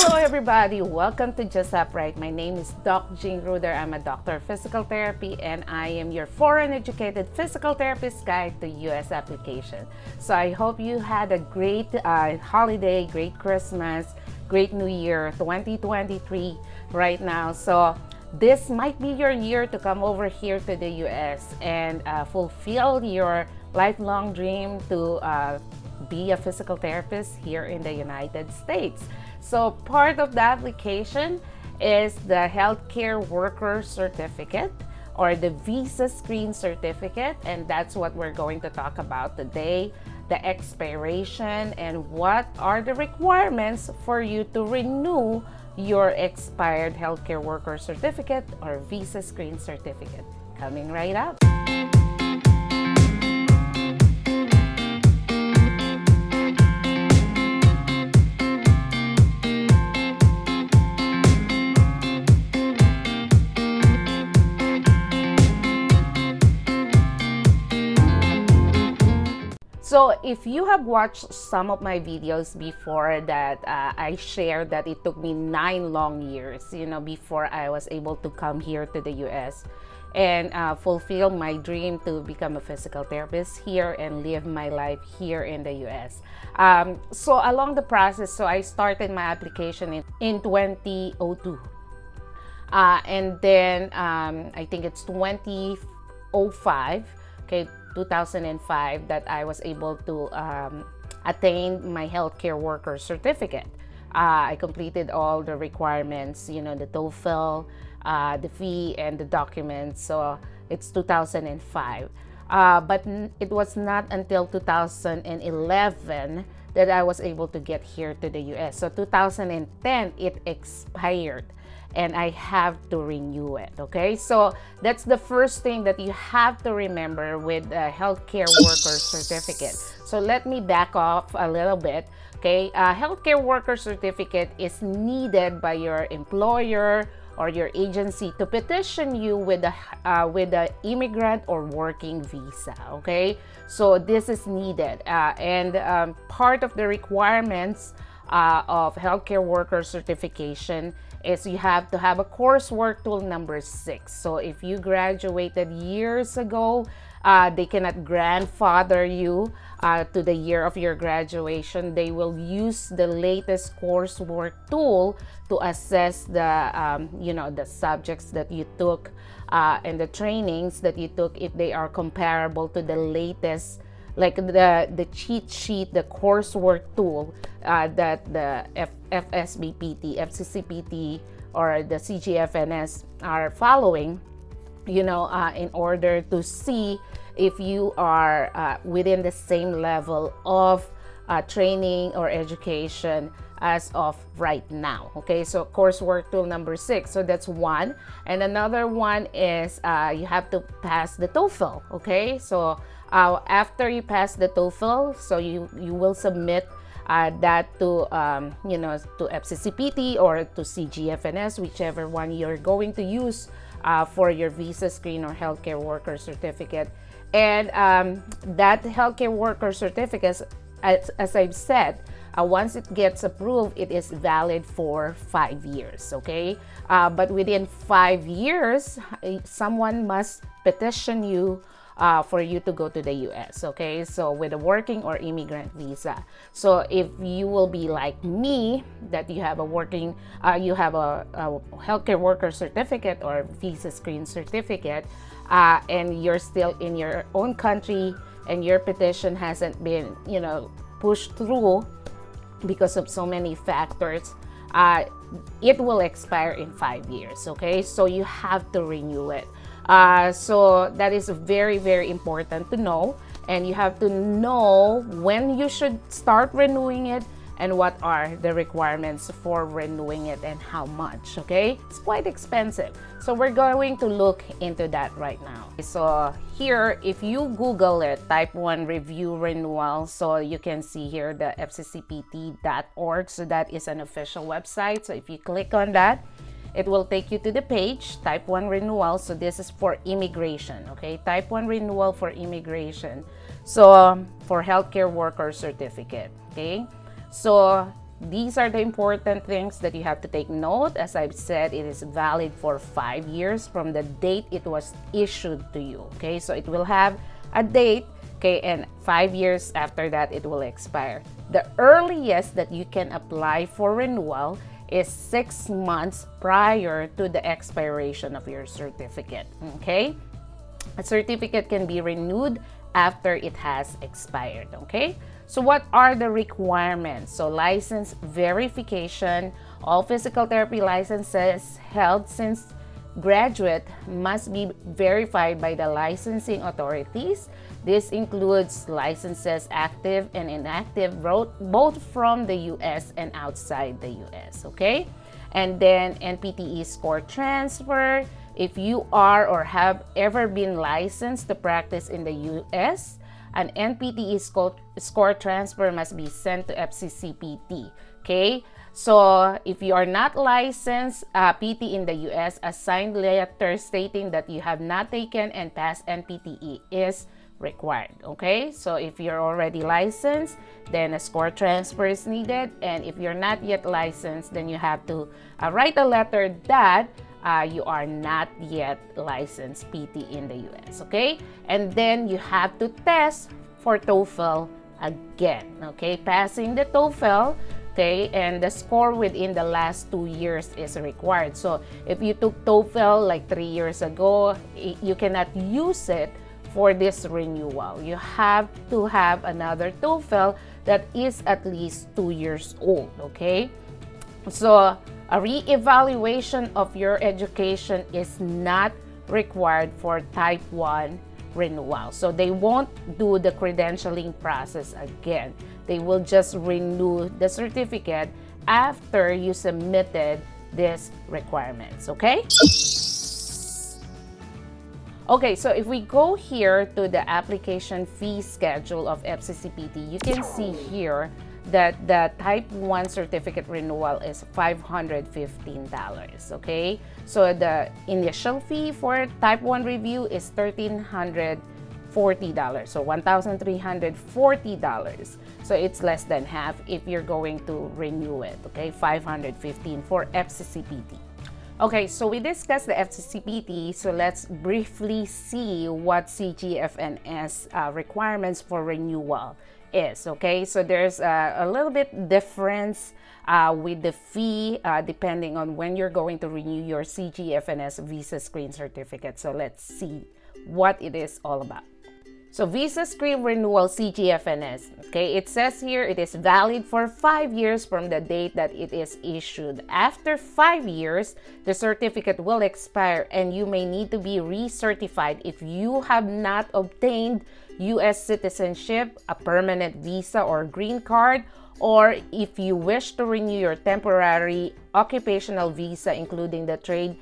Hello everybody, welcome to Just Upright. My name is Doc Jean Ruder. I'm a doctor of physical therapy and I am your foreign educated physical therapist guide to US application. So I hope you had a great holiday, great Christmas, great New Year 2023 right now. So this might be your year to come over here to the US and fulfill your lifelong dream to be a physical therapist here in the United States. So part of the application is the Healthcare Worker Certificate or the Visa Screen Certificate, and that's what we're going to talk about today, the expiration and what are the requirements for you to renew your expired Healthcare Worker Certificate or Visa Screen Certificate. Coming right up. So if you have watched some of my videos before that I shared that it took me 9 long years, before I was able to come here to the US and fulfill my dream to become a physical therapist here and live my life here in the US. So along the process, I started my application in 2002. And then I think it's 2005, okay, 2005 that I was able to attain my healthcare worker certificate. I completed all the requirements, the TOEFL, the fee, and the documents. So it's 2005. But it was not until 2011 that I was able to get here to the US. So 2010, it expired and I have to renew it, okay? So that's the first thing that you have to remember with a healthcare worker certificate. So let me back off a little bit, okay? A healthcare worker certificate is needed by your employer or your agency to petition you with the immigrant or working visa, okay? So this is needed, and part of the requirements of healthcare worker certification is you have to have a coursework tool number 6. So if you graduated years ago, they cannot grandfather you to the year of your graduation. They will use the latest coursework tool to assess the the subjects that you took and the trainings that you took, if they are comparable to the latest, like the cheat sheet, the coursework tool that the FSBPT, FCCPT, or the CGFNS are following, in order to see if you are within the same level of training or education as of right now. Okay, so coursework tool number 6. So that's one. And another one is you have to pass the TOEFL. Okay, so after you pass the TOEFL, so you will submit that to to FCCPT or to CGFNS, whichever one you're going to use for your visa screen or healthcare worker certificate. And that healthcare worker certificate, as I've said, once it gets approved, it is valid for 5 years, okay? But within 5 years, someone must petition you for you to go to the US, okay? So with a working or immigrant visa. So if you will be like me, that you have a working, you have a healthcare worker certificate or visa screen certificate, and you're still in your own country and your petition hasn't been, pushed through because of so many factors, it will expire in 5 years, okay? So you have to renew it. So that is very, very important to know, and you have to know when you should start renewing it and what are the requirements for renewing it and how much, okay? It's quite expensive. So we're going to look into that right now. So here, if you Google it, type 1 review renewal, so you can see here the fccpt.org. So that is an official website. So if you click on that, it will take you to the page, type 1 renewal. So this is for immigration, okay? Type 1 renewal for immigration. So for healthcare worker certificate, okay? So these are the important things that you have to take note. As I've said, it is valid for 5 years from the date it was issued to you. Okay, so it will have a date, okay, and 5 years after that it will expire. The earliest that you can apply for renewal is 6 months prior to the expiration of your certificate. Okay, a certificate can be renewed after it has expired. Okay, so what are the requirements? So license verification. All physical therapy licenses held since graduate must be verified by the licensing authorities. This includes licenses active and inactive, both from the US and outside the US. Okay, and then NPTE score transfer. If you are or have ever been licensed to practice in the US, an NPTE score transfer must be sent to FCCPT. Okay, so if you are not licensed PT in the US, a signed letter stating that you have not taken and passed NPTE is required. Okay, so if you're already licensed, then a score transfer is needed, and if you're not yet licensed, then you have to write a letter that you are not yet licensed PT in the US. Okay, and then you have to test for TOEFL again. Okay, passing the TOEFL, okay, and the score within the last 2 years is required. So if you took TOEFL like 3 years ago, you cannot use it for this renewal. You have to have another TOEFL that is at least 2 years old. Okay, so a re-evaluation of your education is not required for type 1 renewal. So they won't do the credentialing process again. They will just renew the certificate after you submitted these requirements. Okay? Okay, so if we go here to the application fee schedule of FCCPT, you can see here that the type 1 certificate renewal is $515. Okay, so the initial fee for type 1 review is $1,340, so $1,340. So it's less than half if you're going to renew it. Okay, $515 for FCCPT. Okay, so we discussed the FCCPT, so let's briefly see what CGFNS requirements for renewal is. Okay, so there's a little bit difference with the fee depending on when you're going to renew your CGFNS visa screen certificate. So let's see what it is all about. So visa screen renewal CGFNS, okay, it says here it is valid for 5 years from the date that it is issued. After 5 years, the certificate will expire and you may need to be recertified if you have not obtained U.S. citizenship, a permanent visa or green card, or if you wish to renew your temporary occupational visa, including the trade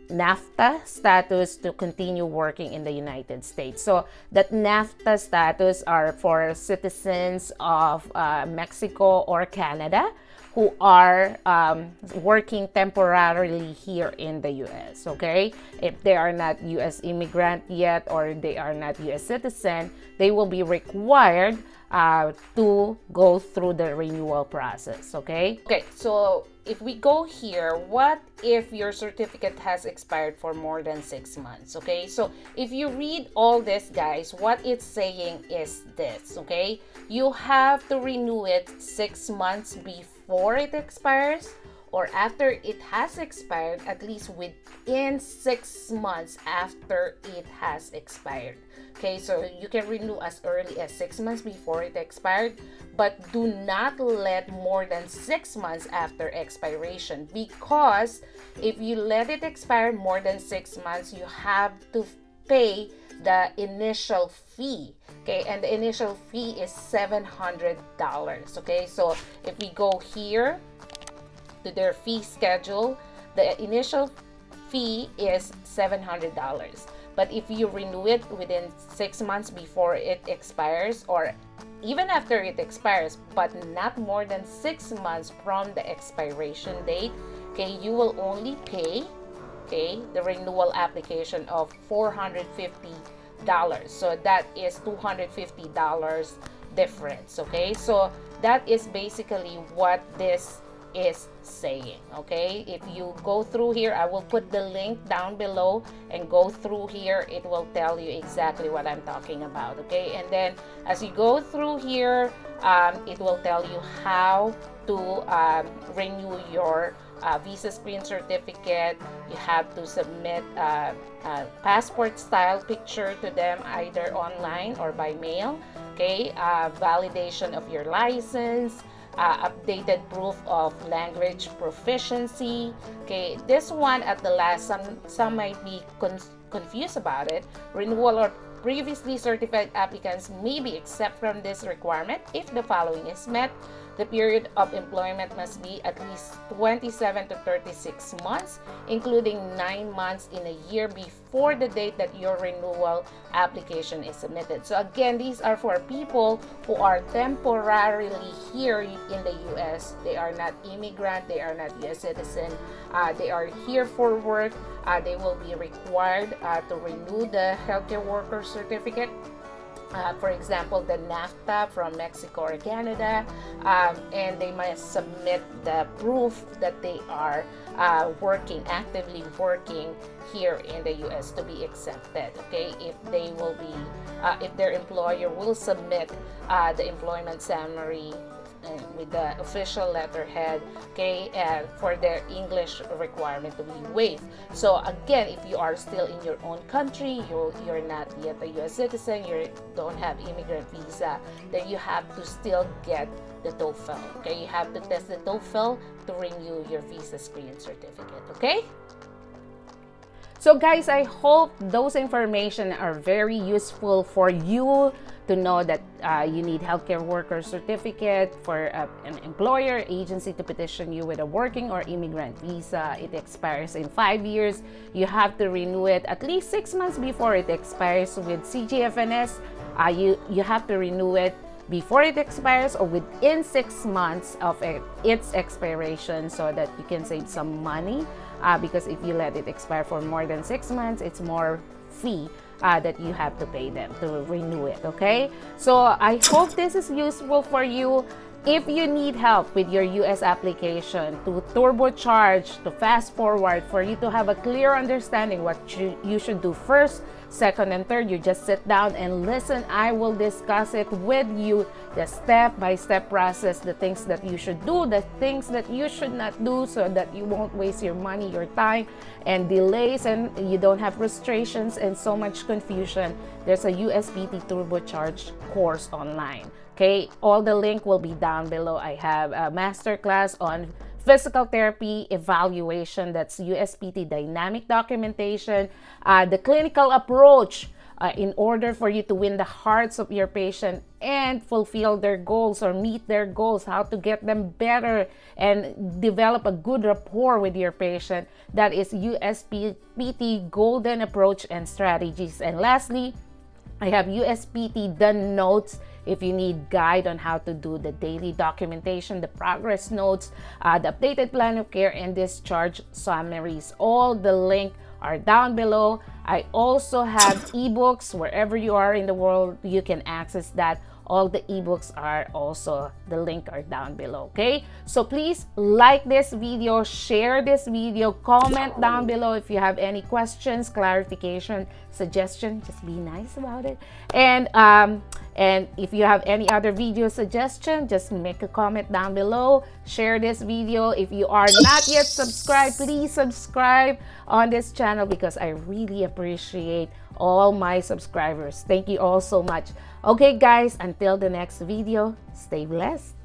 NAFTA status to continue working in the United States. So that NAFTA status are for citizens of Mexico or Canada who are working temporarily here in the U.S. Okay, if they are not U.S. immigrant yet or they are not U.S. citizen, they will be required to go through the renewal process. Okay, so if we go here, what if your certificate has expired for more than 6 months? Okay, so if you read all this, guys, what it's saying is this. Okay, you have to renew it 6 months before it expires, or after it has expired, at least within 6 months after it has expired. Okay, so you can renew as early as 6 months before it expired, but do not let more than 6 months after expiration, because if you let it expire more than 6 months, you have to pay the initial fee. Okay, and the initial fee is $700. Okay, so if we go here to their fee schedule, the initial fee is $700. But if you renew it within 6 months before it expires, or even after it expires, but not more than 6 months from the expiration date, okay, you will only pay, okay, the renewal application of $450. So that is $250 difference. Okay, so that is basically what this is saying. Okay, if you go through here, I will put the link down below, and go through here, it will tell you exactly what I'm talking about. Okay, and then as you go through here, it will tell you how to renew your visa screen certificate. You have to submit a passport style picture to them, either online or by mail. Okay, validation of your license, updated proof of language proficiency. Okay, this one at the last, some might be confused about it. Renewal or previously certified applicants may be exempt from this requirement if the following is met. The period of employment must be at least 27 to 36 months, including 9 months in a year before the date that your renewal application is submitted. So again, these are for people who are temporarily here in the US. They are not immigrant, they are not US citizen. They are here for work. They will be required to renew the healthcare worker certificate. For example, the NAFTA from Mexico or Canada, and they must submit the proof that they are actively working here in the US to be exempted. Okay, if they will be, if their employer will submit the employment summary with the official letterhead, okay, and for their English requirement to be waived. So again, if you are still in your own country, you're not yet a US citizen, you don't have immigrant visa, then you have to still get the TOEFL. Okay, you have to test the TOEFL to renew your visa screen certificate. Okay. So guys, I hope those information are very useful for you to know that you need healthcare worker certificate for an employer agency to petition you with a working or immigrant visa. It expires in 5 years. You have to renew it at least 6 months before it expires. With CGFNS, you have to renew it before it expires or within 6 months of its expiration, so that you can save some money. Because if you let it expire for more than 6 months, it's more fee that you have to pay them to renew it. Okay, so I hope this is useful for you. If you need help with your US application, to turbocharge, to fast forward, for you to have a clear understanding what you should do first, second, and third, you just sit down and listen. I will discuss it with you, the step-by-step process, the things that you should do, the things that you should not do, so that you won't waste your money, your time, and delays, and you don't have frustrations and so much confusion. There's a USPT turbocharged course online. Okay, all the link will be down below. I have a masterclass on physical therapy evaluation, that's USPT dynamic documentation, the clinical approach in order for you to win the hearts of your patient and fulfill their goals or meet their goals, how to get them better and develop a good rapport with your patient. That is USPT golden approach and strategies. And lastly, I have USPT done notes. If you need guide on how to do the daily documentation, the progress notes, the updated plan of care, and discharge summaries, all the link are down below. I also have ebooks. Wherever you are in the world, you can access that. All the ebooks are also, the link are down below. Okay, so please like this video, share this video, comment down below if you have any questions, clarification, suggestion. Just be nice about it. And if you have any other video suggestion, just make a comment down below. Share this video. If you are not yet subscribed, please subscribe on this channel, because I really appreciate all my subscribers. Thank you all so much. Okay guys, until the next video, stay blessed.